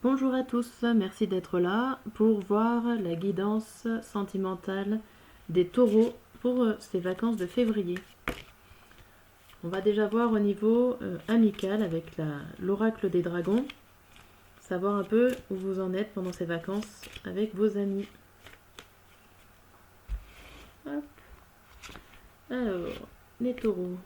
Bonjour à tous, merci d'être là pour voir la guidance sentimentale des taureaux pour ces vacances de février. On va déjà voir au niveau amical avec l'oracle des dragons, savoir un peu où vous en êtes pendant ces vacances avec vos amis. Hop. Alors, les taureaux.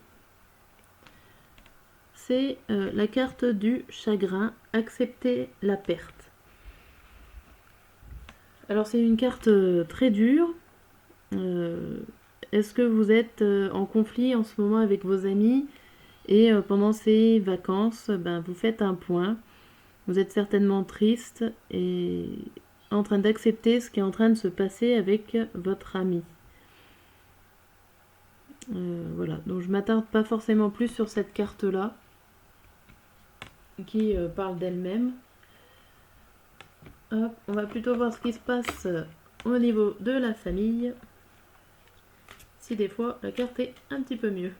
C'est la carte du chagrin, accepter la perte. Alors c'est une carte très dure. Est-ce que vous êtes en conflit en ce moment avec vos amis et pendant ces vacances, vous faites un point. Vous êtes certainement triste et en train d'accepter ce qui est en train de se passer avec votre ami. Voilà, donc je m'attarde pas forcément plus sur cette carte-là qui parle d'elle-même. Hop, on va plutôt voir ce qui se passe au niveau de la famille. Si des fois la carte est un petit peu mieux.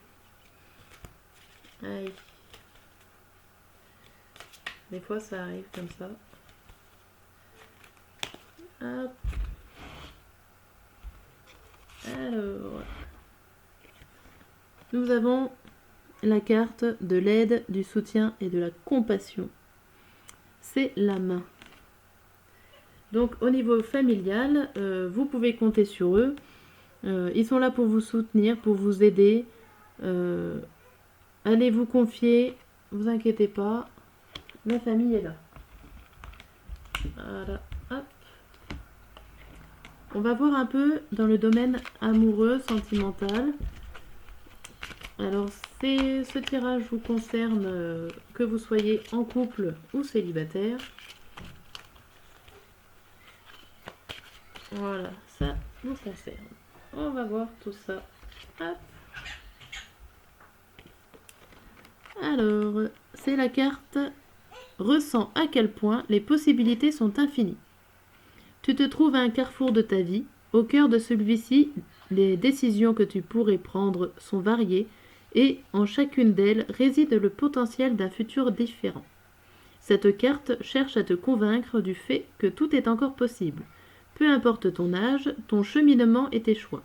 Aïe. Des fois ça arrive comme ça. Hop. Alors. Nous avons la carte de l'aide, du soutien et de la compassion. C'est la main. Donc au niveau familial, vous pouvez compter sur eux. Ils sont là pour vous soutenir, pour vous aider. Allez vous confier, vous inquiétez pas. La famille est là. Voilà, hop. On va voir un peu dans le domaine amoureux, sentimental. Alors, ce tirage vous concerne que vous soyez en couple ou célibataire. Voilà, ça vous concerne. On va voir tout ça. Hop. Alors, c'est la carte « Ressens à quel point les possibilités sont infinies ». Tu te trouves à un carrefour de ta vie. Au cœur de celui-ci, les décisions que tu pourrais prendre sont variées et en chacune d'elles réside le potentiel d'un futur différent. Cette carte cherche à te convaincre du fait que tout est encore possible. Peu importe ton âge, ton cheminement et tes choix.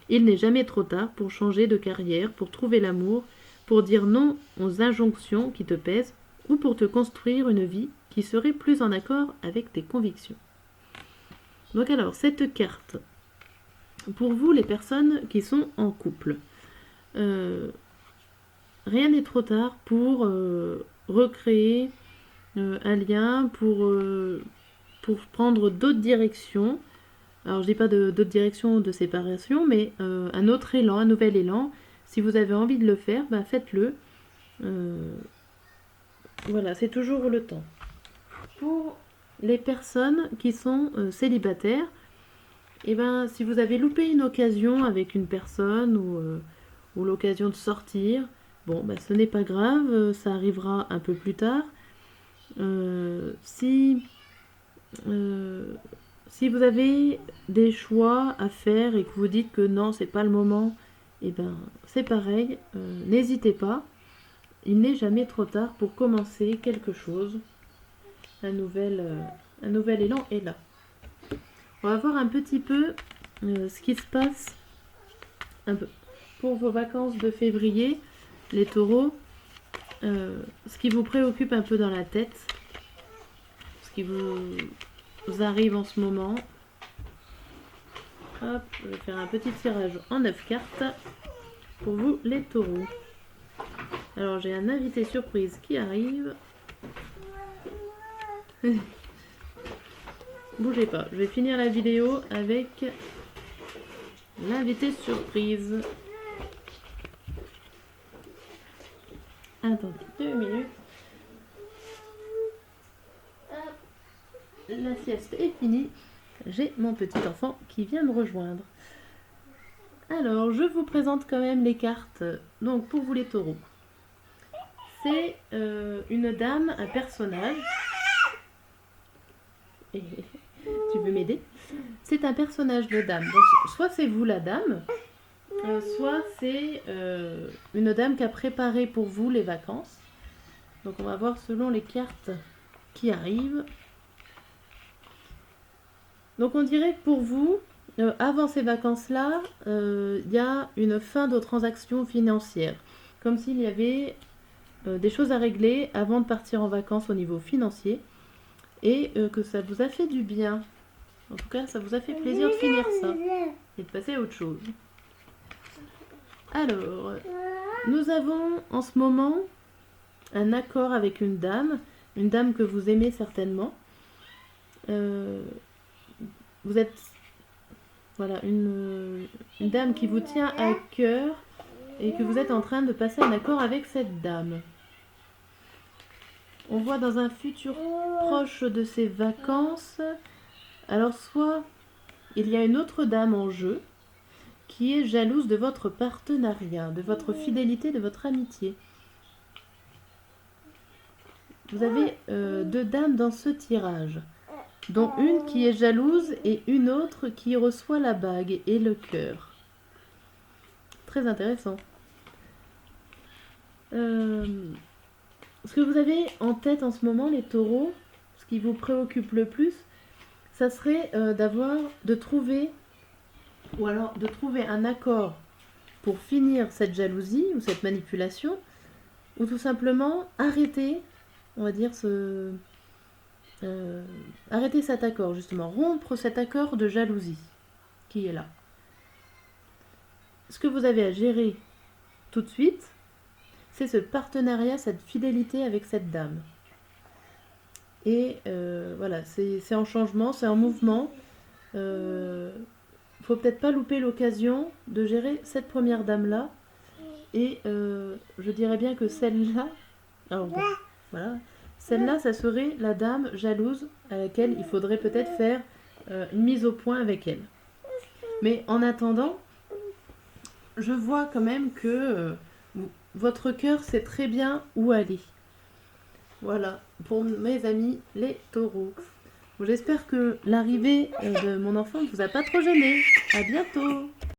Il n'est jamais trop tard pour changer de carrière, pour trouver l'amour, pour dire non aux injonctions qui te pèsent ou pour te construire une vie qui serait plus en accord avec tes convictions. Donc alors, cette carte, pour vous les personnes qui sont en couple, rien n'est trop tard pour recréer un lien, pour prendre d'autres directions. Alors je dis pas d'autres directions de séparation, mais un autre élan, un nouvel élan. Si vous avez envie de le faire, faites-le. Voilà, c'est toujours le temps. Pour les personnes qui sont célibataires, si vous avez loupé une occasion avec une personne ou l'occasion de sortir, ce n'est pas grave, ça arrivera un peu plus tard. Si vous avez des choix à faire et que vous dites que non, c'est pas le moment, c'est pareil, n'hésitez pas. Il n'est jamais trop tard pour commencer quelque chose. Un nouvel élan est là. On va voir un petit peu ce qui se passe un peu pour vos vacances de février, les taureaux. Ce qui vous préoccupe un peu dans la tête, ce qui vous arrive en ce moment. Hop, je vais faire un petit tirage en 9 cartes pour vous les taureaux. Alors j'ai un invité surprise qui arrive. Bougez pas, je vais finir la vidéo avec l'invité surprise. Attendez 2 minutes. La sieste est finie. J'ai mon petit enfant qui vient me rejoindre. Alors, je vous présente quand même les cartes. Donc, pour vous les taureaux, c'est une dame, un personnage. Et, tu veux m'aider? C'est un personnage de dame. Donc, soit c'est vous la dame, soit c'est une dame qui a préparé pour vous les vacances. Donc, on va voir selon les cartes qui arrive. Donc on dirait que pour vous, avant ces vacances-là, il y a une fin de transaction financière. Comme s'il y avait des choses à régler avant de partir en vacances au niveau financier. Et que ça vous a fait du bien. En tout cas, ça vous a fait plaisir de finir ça. Et de passer à autre chose. Alors, nous avons en ce moment un accord avec une dame que vous aimez certainement. Vous êtes voilà, une dame qui vous tient à cœur et que vous êtes en train de passer un accord avec cette dame. On voit dans un futur proche de ces vacances, alors soit il y a une autre dame en jeu qui est jalouse de votre partenariat, de votre fidélité, de votre amitié. Vous avez deux dames dans ce tirage, dont une qui est jalouse et une autre qui reçoit la bague et le cœur. Très intéressant. Ce que vous avez en tête en ce moment, les taureaux, ce qui vous préoccupe le plus, ça serait de trouver un accord pour finir cette jalousie ou cette manipulation, ou tout simplement arrêter, on va dire, arrêter cet accord, justement, rompre cet accord de jalousie qui est là. Ce que vous avez à gérer tout de suite, c'est ce partenariat, cette fidélité avec cette dame. Et voilà, c'est en changement, c'est en mouvement. Faut peut-être pas louper l'occasion de gérer cette première dame-là. Et je dirais bien que celle-là, alors bon, voilà, celle-là, ça serait la dame jalouse à laquelle il faudrait peut-être faire une mise au point avec elle. Mais en attendant, je vois quand même que votre cœur sait très bien où aller. Voilà, pour mes amis les taureaux. J'espère que l'arrivée de mon enfant ne vous a pas trop gêné. À bientôt!